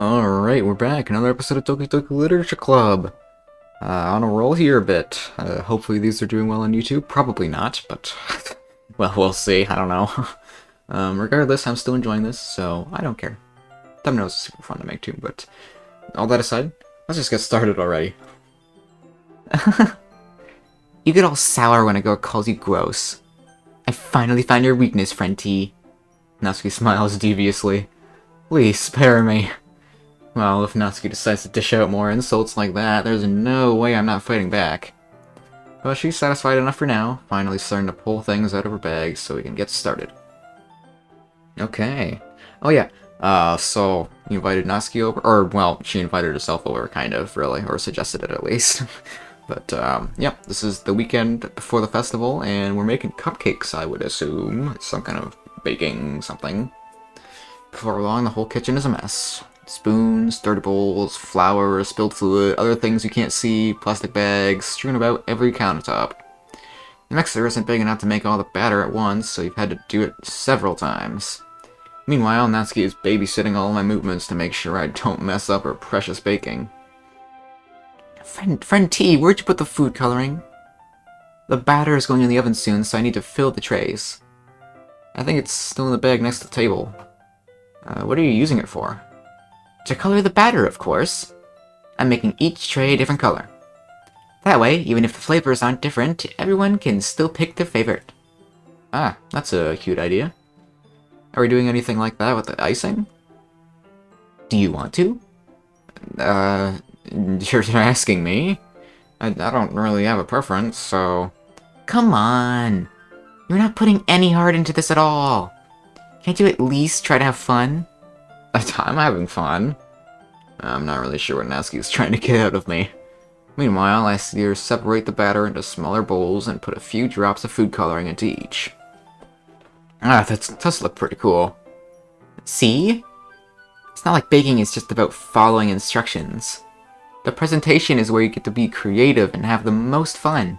Alright, we're back. Another episode of Doki Doki Literature Club. On a roll here a bit. Hopefully these are doing well on YouTube. Probably not, but... well, we'll see. I don't know. Regardless, I'm still enjoying this, so I don't care. Thumbnails are super fun to make too, but... all that aside, let's just get started already. You get all sour when a girl calls you gross. I finally found your weakness, friend T. Natsuki smiles deviously. Please, spare me. Well, if Natsuki decides to dish out more insults like that, there's no way I'm not fighting back. But she's satisfied enough for now, finally starting to pull things out of her bag so we can get started. Okay. Oh yeah, so you invited Natsuki over, or well, she invited herself over, kind of, really, or suggested it at least. But, yep, this is the weekend before the festival, and we're making cupcakes, I would assume. Some kind of baking something. Before long, the whole kitchen is a mess. Spoons, dirty bowls, flour, spilled fluid, other things you can't see, plastic bags, strewn about every countertop. The mixer isn't big enough to make all the batter at once, so you've had to do it several times. Meanwhile, Natsuki is babysitting all my movements to make sure I don't mess up her precious baking. Friend T, where'd you put the food coloring? The batter is going in the oven soon, so I need to fill the trays. I think it's still in the bag next to the table. What are you using it for? To color the batter, of course. I'm making each tray a different color. That way, even if the flavors aren't different, everyone can still pick their favorite. Ah, that's a cute idea. Are we doing anything like that with the icing? Do you want to? You're asking me? I don't really have a preference, so... Come on! You're not putting any heart into this at all! Can't you at least try to have fun? I'm having fun. I'm not really sure what Natsuki is trying to get out of me. Meanwhile, I see her separate the batter into smaller bowls and put a few drops of food coloring into each. Ah, that does look pretty cool. See? It's not like baking is just about following instructions. The presentation is where you get to be creative and have the most fun.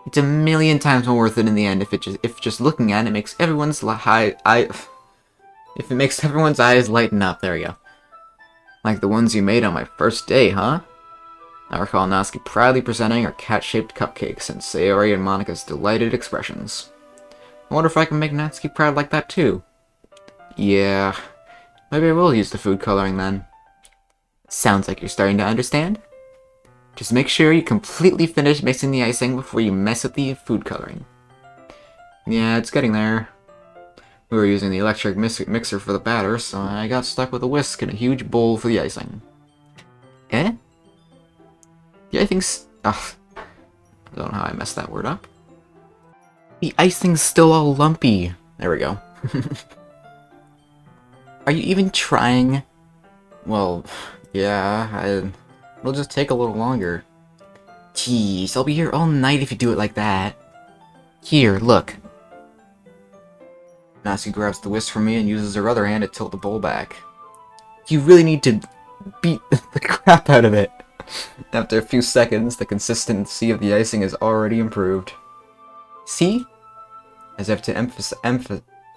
It's a million times more worth it in the end if just looking at it makes everyone's if it makes everyone's eyes lighten up. There we go. Like the ones you made on my first day, huh? I recall Natsuki proudly presenting her cat-shaped cupcakes and Sayori and Monika's delighted expressions. I wonder if I can make Natsuki proud like that too. Yeah, maybe I will use the food coloring then. Sounds like you're starting to understand. Just make sure you completely finish mixing the icing before you mess with the food coloring. Yeah, it's getting there. We were using the electric mixer for the batter, so I got stuck with a whisk and a huge bowl for the icing. Eh? The icing's... ugh. I don't know how I messed that word up. The icing's still all lumpy. There we go. Are you even trying? Well, yeah, it'll just take a little longer. Jeez, I'll be here all night if you do it like that. Here, look. Natsuki grabs the whisk from me and uses her other hand to tilt the bowl back. You really need to beat the crap out of it. After a few seconds, the consistency of the icing is already improved. See? As if to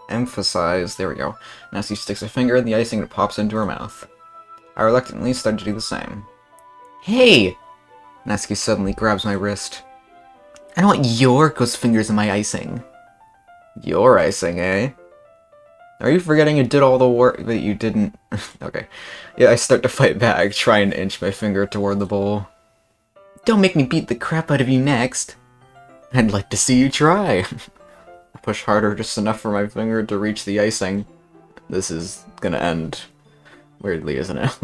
emphasize, there we go. Natsuki sticks a finger in the icing and it pops into her mouth. I reluctantly start to do the same. Hey! Natsuki suddenly grabs my wrist. I don't want your ghost fingers in my icing. Your icing, eh? Are you forgetting you did all the work that you didn't? Okay. Yeah, I start to fight back, try and inch my finger toward the bowl. Don't make me beat the crap out of you next. I'd like to see you try. I push harder just enough for my finger to reach the icing. This is gonna end weirdly, isn't it?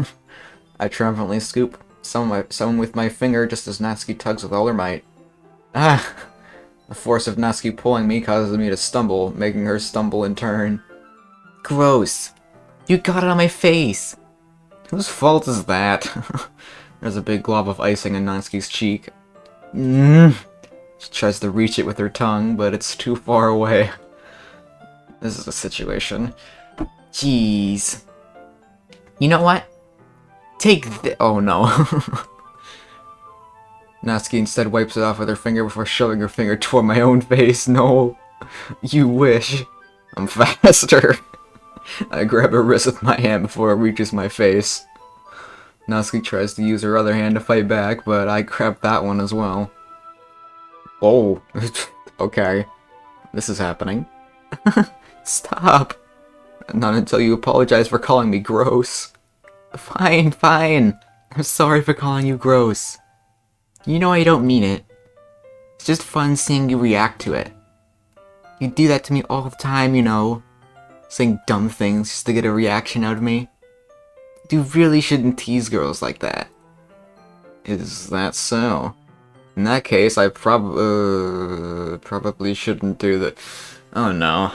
I triumphantly scoop some with my finger just as Natsuki tugs with all her might. Ah! The force of Natsuki pulling me causes me to stumble, making her stumble in turn. Gross! You got it on my face! Whose fault is that? There's a big glob of icing on Natsuki's cheek. She tries to reach it with her tongue, but it's too far away. This is a situation. Jeez. You know what? Take th- oh no. Natsuki instead wipes it off with her finger before shoving her finger toward my own face. No. You wish. I'm faster. I grab her wrist with my hand before it reaches my face. Natsuki tries to use her other hand to fight back, but I grab that one as well. Oh, okay. This is happening. Stop! Not until you apologize for calling me gross. Fine, fine. I'm sorry for calling you gross. You know I don't mean it. It's just fun seeing you react to it. You do that to me all the time, you know. Saying dumb things just to get a reaction out of me. You really shouldn't tease girls like that. Is that so? In that case, I probably shouldn't do that. Oh no.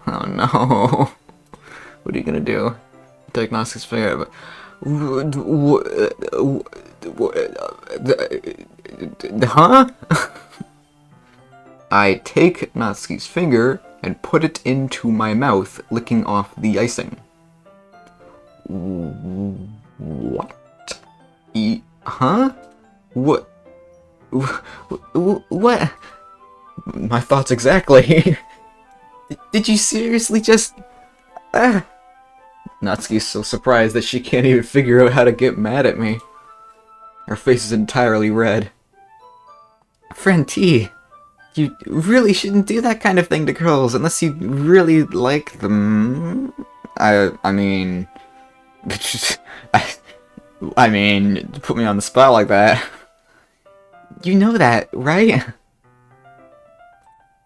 Oh no. What are you gonna do? Take Natsuki's finger. Huh? I take Natsuki's finger and put it into my mouth, licking off the icing. What? Huh? What? What? My thoughts exactly. Did you seriously just... Natsuki's so surprised that she can't even figure out how to get mad at me. Her face is entirely red. Friend T, you really shouldn't do that kind of thing to girls unless you really like them. I mean... I mean, put me on the spot like that. You know that, right?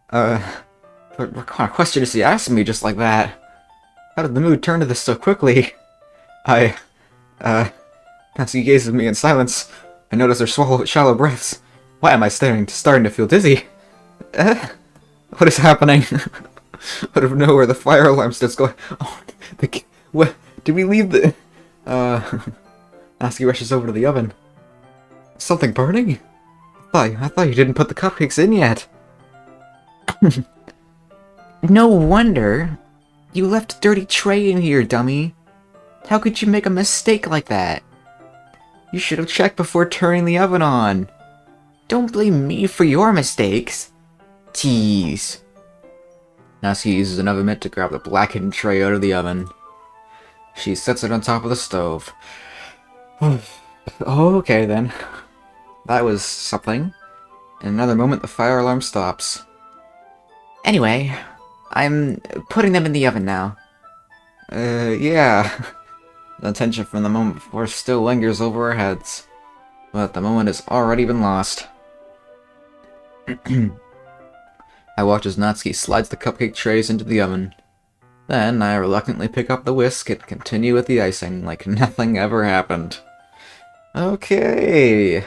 What kind of question is he asking me just like that? How did the mood turn to this so quickly? Natsuki gazes at me in silence. I notice her shallow breaths. Why am I starting to feel dizzy? What is happening? Out of nowhere, the fire alarm starts going. Oh, what? Did we leave the... Natsuki rushes over to the oven. Something burning? I thought you didn't put the cupcakes in yet. No wonder. You left a dirty tray in here, dummy. How could you make a mistake like that? You should have checked before turning the oven on. Don't blame me for your mistakes. Tease. Natsuki uses an oven mitt to grab the blackened tray out of the oven. She sets it on top of the stove. Okay then. That was something. In another moment, the fire alarm stops. Anyway, I'm putting them in the oven now. Yeah. The tension from the moment before still lingers over our heads. But the moment has already been lost. I watch as Natsuki slides the cupcake trays into the oven. Then I reluctantly pick up the whisk and continue with the icing like nothing ever happened. Okay.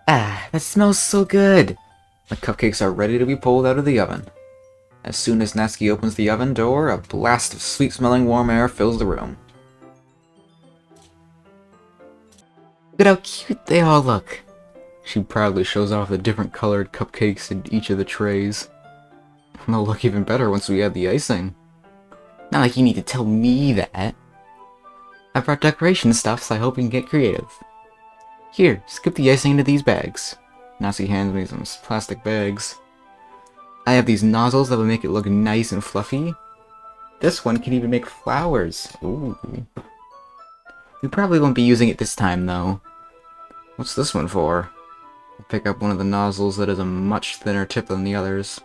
Ah, that smells so good. The cupcakes are ready to be pulled out of the oven. As soon as Natsuki opens the oven door, a blast of sweet-smelling warm air fills the room. Look at how cute they all look. She proudly shows off the different colored cupcakes in each of the trays. They'll look even better once we add the icing. Not like you need to tell me that. I brought decoration stuff, so I hope you can get creative. Here, scoop the icing into these bags. Natsuki hands me some plastic bags. I have these nozzles that will make it look nice and fluffy. This one can even make flowers. Ooh. We probably won't be using it this time, though. What's this one for? I'll pick up one of the nozzles that has a much thinner tip than the others.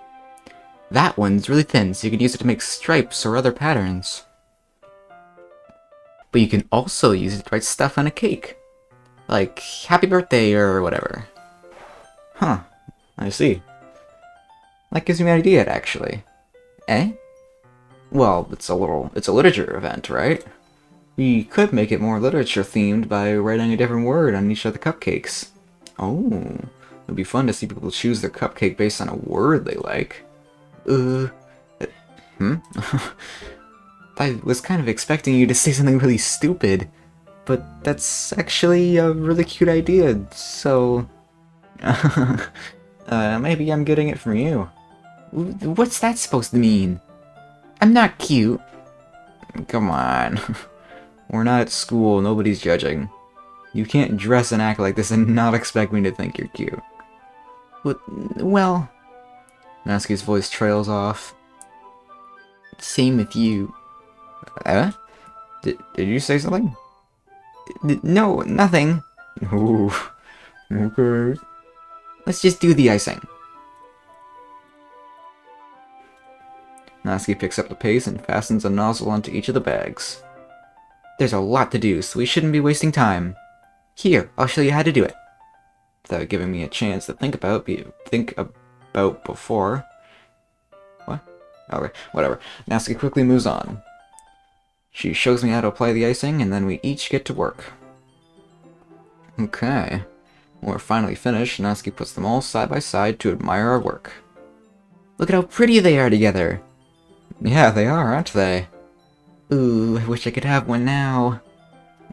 That one's really thin, so you can use it to make stripes or other patterns. But you can also use it to write stuff on a cake. Like, happy birthday or whatever. Huh, I see. That gives me an idea, actually. Eh? Well, it's a literature event, right? We could make it more literature-themed by writing a different word on each of the cupcakes. Oh, it'd be fun to see people choose their cupcake based on a word they like. I was kind of expecting you to say something really stupid, but that's actually a really cute idea, so... maybe I'm getting it from you. What's that supposed to mean? I'm not cute. Come on. We're not at school, nobody's judging. You can't dress and act like this and not expect me to think you're cute. Well... Natsuki's voice trails off. Same with you. Did you say something? No, nothing. Ooh, okay. Let's just do the icing. Natsuki picks up the paste and fastens a nozzle onto each of the bags. There's a lot to do, so we shouldn't be wasting time. Here, I'll show you how to do it. Without giving me a chance to think about before. What? Okay, whatever. Natsuki quickly moves on. She shows me how to apply the icing, and then we each get to work. Okay. When we're finally finished, Natsuki puts them all side by side to admire our work. Look at how pretty they are together! Yeah, they are, aren't they? Ooh, I wish I could have one now.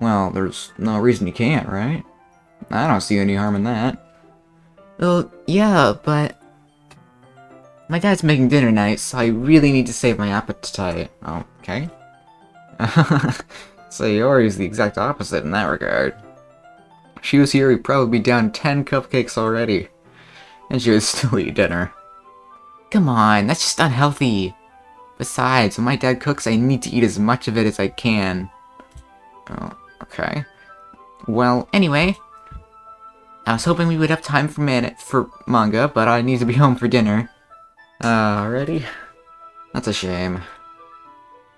Well, there's no reason you can't, right? I don't see any harm in that. Well, yeah, but... my dad's making dinner tonight, so I really need to save my appetite. Okay. Sayori's the exact opposite in that regard. If she was here, we'd probably be down 10 cupcakes already. And she would still eat dinner. Come on, that's just unhealthy. Besides, when my dad cooks, I need to eat as much of it as I can. Oh, okay. Well, anyway, I was hoping we would have time for manga, but I need to be home for dinner. Already? That's a shame.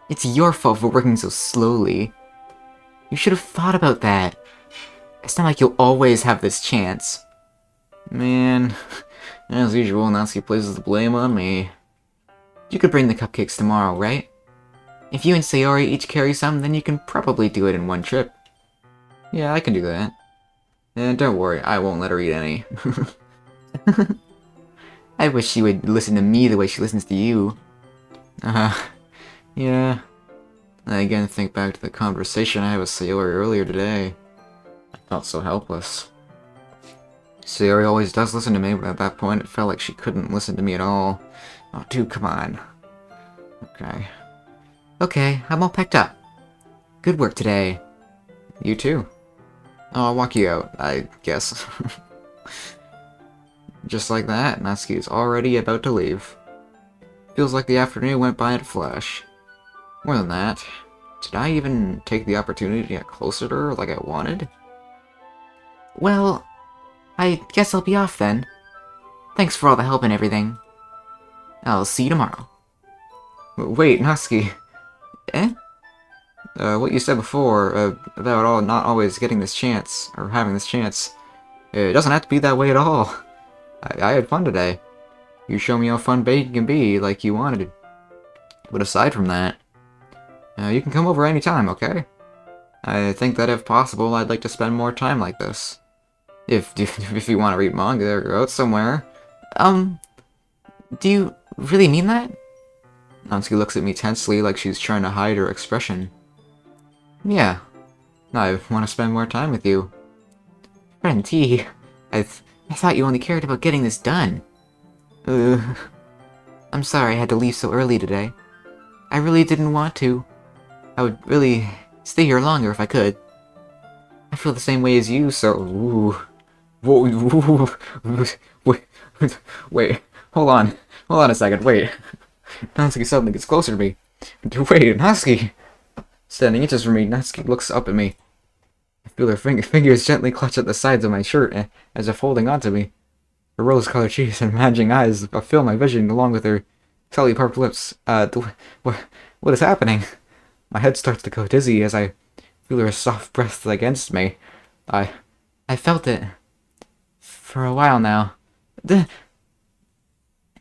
It's your fault for working so slowly. You should have thought about that. It's not like you'll always have this chance. Man, as usual, Natsuki places the blame on me. You could bring the cupcakes tomorrow, right? If you and Sayori each carry some, then you can probably do it in one trip. Yeah, I can do that. And don't worry, I won't let her eat any. I wish she would listen to me the way she listens to you. Yeah. I again think back to the conversation I had with Sayori earlier today. I felt so helpless. Sayori always does listen to me, but at that point it felt like she couldn't listen to me at all. Oh, dude, come on. Okay. Okay, I'm all packed up. Good work today. You too. Oh, I'll walk you out, I guess. Just like that, Natsuki is already about to leave. Feels like the afternoon went by in a flash. More than that, did I even take the opportunity to get closer to her like I wanted? Well, I guess I'll be off then. Thanks for all the help and everything. I'll see you tomorrow. Wait, Natsuki. Eh? What you said before, about not always getting this chance, or having this chance, it doesn't have to be that way at all. I had fun today. You show me how fun baking can be, like you wanted. But aside from that, you can come over anytime, okay? I think that if possible, I'd like to spend more time like this. If you want to read manga or go out somewhere. Do you really mean that? Natsuki looks at me tensely like she's trying to hide her expression. Yeah. I want to spend more time with you. Friend T, I thought you only cared about getting this done. I'm sorry I had to leave so early today. I really didn't want to. I would really stay here longer if I could. I feel the same way as you, so... Wait, hold on a second, wait. Natsuki suddenly gets closer to me. Wait, Natsuki! Standing inches from me, Natsuki looks up at me. I feel her fingers gently clutch at the sides of my shirt, as if holding onto me. Her rose-colored cheeks and magic eyes fill my vision, along with her slightly parted lips. What is happening? My head starts to go dizzy as I feel her soft breath against me. I felt it. For a while now.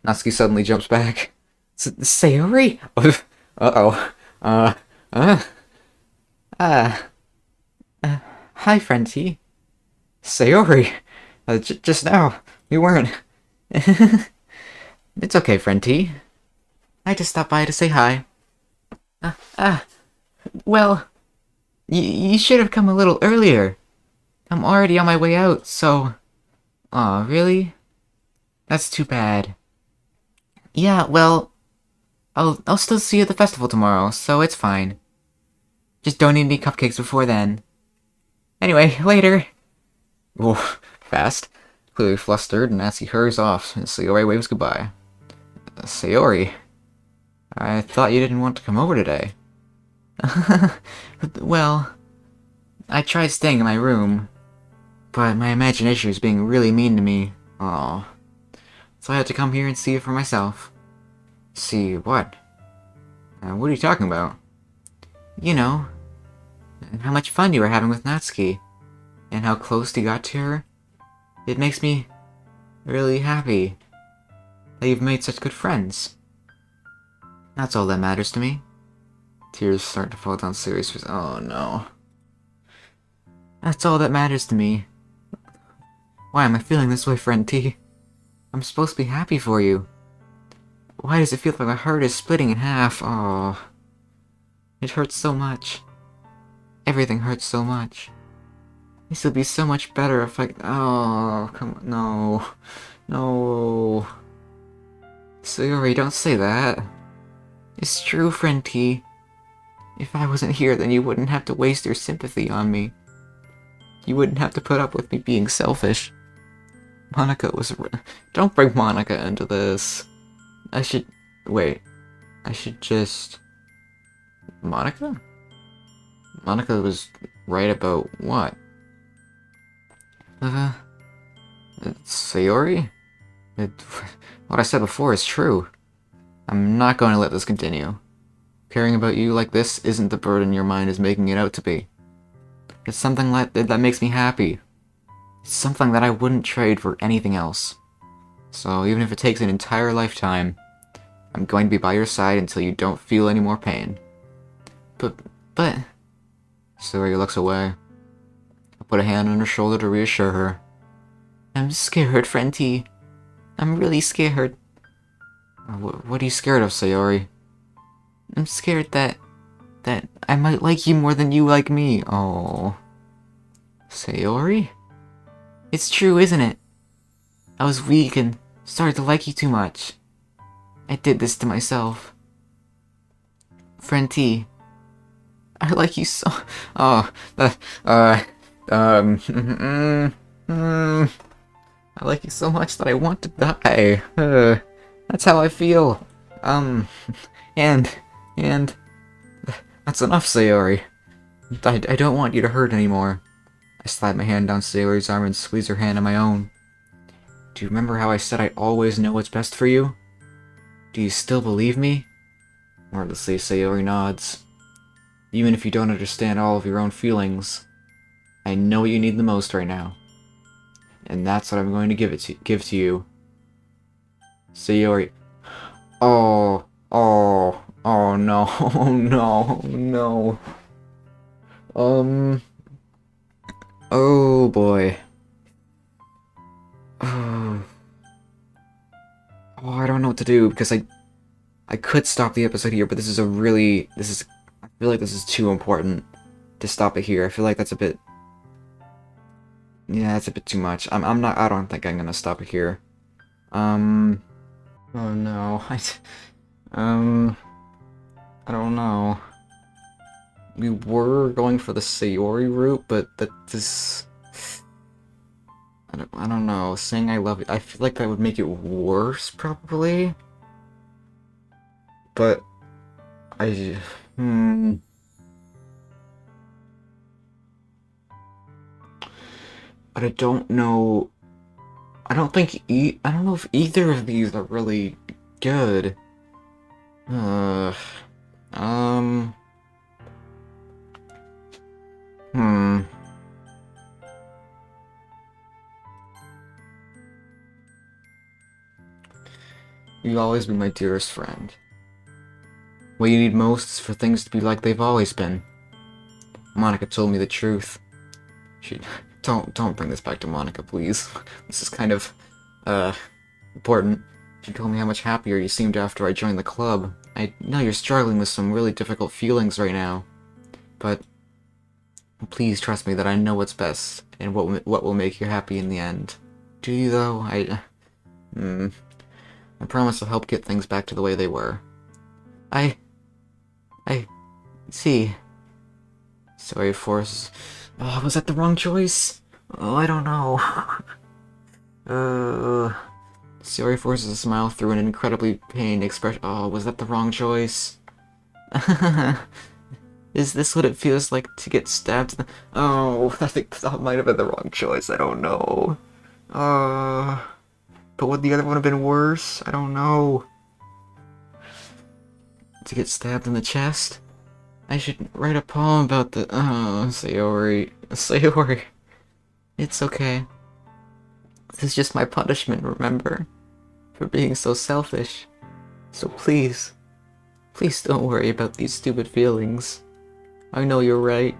Natsuki suddenly jumps back. Sayori? Hi, friend T. Sayori! Just now, you weren't... It's okay, friend T. I just stopped by to say hi. Well, you should have come a little earlier. I'm already on my way out, so... Aw, really? That's too bad. Yeah, well... I'll still see you at the festival tomorrow, so it's fine. Just don't eat any cupcakes before then. Anyway, later! Whoa, fast. Clearly flustered, Natsuki hurries off, and Sayori waves goodbye. Sayori? I thought you didn't want to come over today. Well, I tried staying in my room, but my imagination was being really mean to me. Oh, so I had to come here and see it for myself. See what? What are you talking about? You know, how much fun you were having with Natsuki, and how close you got to her. It makes me really happy that you've made such good friends. That's all that matters to me. Tears start to fall down Sayori's face. Oh no. That's all that matters to me. Why am I feeling this way, friend T? I'm supposed to be happy for you. Why does it feel like my heart is splitting in half? Oh, it hurts so much. Everything hurts so much. This would be so much better if I... Oh, come on. No. No. Sayori, don't say that. It's true, friend T. If I wasn't here, then you wouldn't have to waste your sympathy on me. You wouldn't have to put up with me being selfish. Monica was... Don't bring Monica into this. I should... Wait. I should just... Monica? Monica was right about what? Sayori? What I said before is true. I'm not going to let this continue. Caring about you like this isn't the burden your mind is making it out to be. It's something that makes me happy. It's something that I wouldn't trade for anything else. So even if it takes an entire lifetime, I'm going to be by your side until you don't feel any more pain. But... Sayori looks away. I put a hand on her shoulder to reassure her. I'm scared, friend T. I'm really scared. What are you scared of, Sayori? I'm scared that I might like you more than you like me. Oh. Sayori? It's true, isn't it? I was weak and started to like you too much. I did this to myself. Friend T. I like you so... Oh, I like you so much that I want to die. That's how I feel. And that's enough, Sayori. I don't want you to hurt anymore. I slide my hand down Sayori's arm and squeeze her hand in my own. Do you remember how I said I always know what's best for you? Do you still believe me? Wordlessly, Sayori nods. Even if you don't understand all of your own feelings, I know what you need the most right now. And that's what I'm going to give to you. Sayori. Oh no, oh no. Oh boy. Oh, I don't know what to do because I could stop the episode here, but I feel like this is too important to stop it here. I feel like that's a bit... Yeah, that's a bit too much. I don't think I'm gonna stop it here. Oh no, I don't know. We were going for the Sayori route, but I don't know. Saying I love you, I feel like that would make it worse, probably. But But I don't know. I don't know if either of these are really good. Uh, um, hmm. You'll always be my dearest friend. What you need most is for things to be like they've always been. Monica told me the truth. Don't bring this back to Monica, please. This is kind of, important. She told me how much happier you seemed after I joined the club. I know you're struggling with some really difficult feelings right now, but please trust me that I know what's best and what will make you happy in the end. Do you, though? I promise I'll help get things back to the way they were. I see. Sorry, Force. Oh, was that the wrong choice? Oh, I don't know. Sayori forces a smile through an incredibly pained expression. Oh, was that the wrong choice? Is this what it feels like to get stabbed? Oh, I think that might have been the wrong choice. I don't know. But would the other one have been worse? I don't know. To get stabbed in the chest? I should write a poem about the. Oh, Sayori. Sayori. It's okay. This is just my punishment, remember? For being so selfish. So please. Please don't worry about these stupid feelings. I know you're right.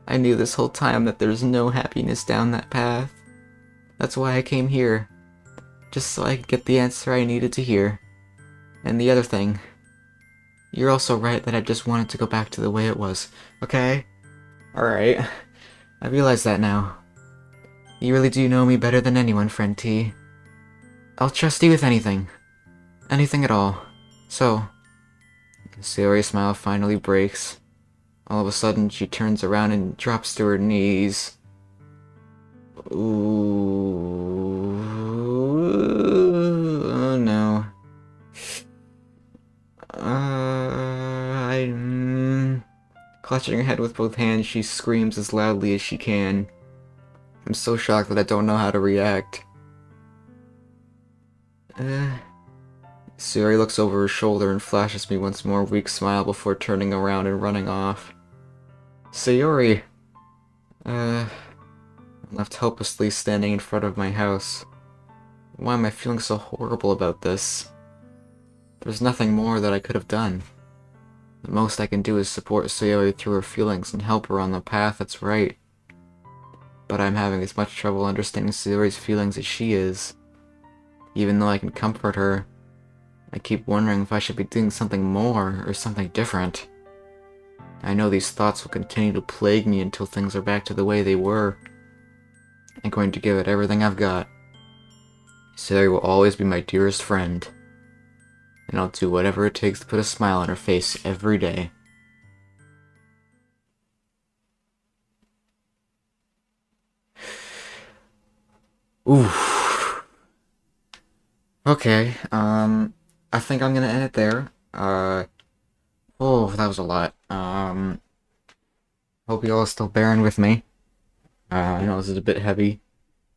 I knew this whole time that there's no happiness down that path. That's why I came here. Just so I could get the answer I needed to hear. And the other thing. You're also right that I just wanted to go back to the way it was. Okay? Alright. I realize that now. You really do know me better than anyone, friend T. I'll trust you with anything. Anything at all. So... Sayori's smile finally breaks. All of a sudden, she turns around and drops to her knees. Ooh... Oh no. Clutching her head with both hands, she screams as loudly as she can. I'm so shocked that I don't know how to react. Sayori looks over her shoulder and flashes me once more a weak smile before turning around and running off. Sayori! I'm left helplessly standing in front of my house. Why am I feeling so horrible about this? There's nothing more that I could have done. The most I can do is support Sayori through her feelings and help her on the path that's right. But I'm having as much trouble understanding Sayori's feelings as she is. Even though I can comfort her, I keep wondering if I should be doing something more or something different. I know these thoughts will continue to plague me until things are back to the way they were. I'm going to give it everything I've got. Sayori will always be my dearest friend. And I'll do whatever it takes to put a smile on her face every day. Oof. Okay, I think I'm gonna end it there. Oh, that was a lot. Hope you all are still bearing with me. I know this is a bit heavy.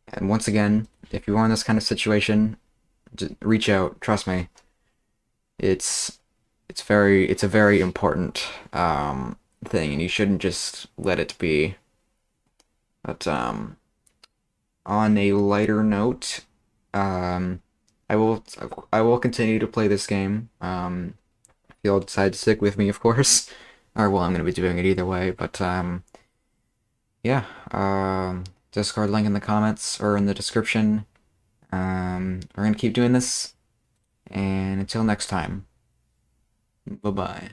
And once again, if you're in this kind of situation, just reach out, trust me. It's a very important thing, and you shouldn't just let it be. But on a lighter note, I will continue to play this game. If you'll decide to stick with me, of course. Or well, I'm gonna be doing it either way. But yeah. Discord link in the comments or in the description. We're gonna keep doing this. And until next time, bye-bye.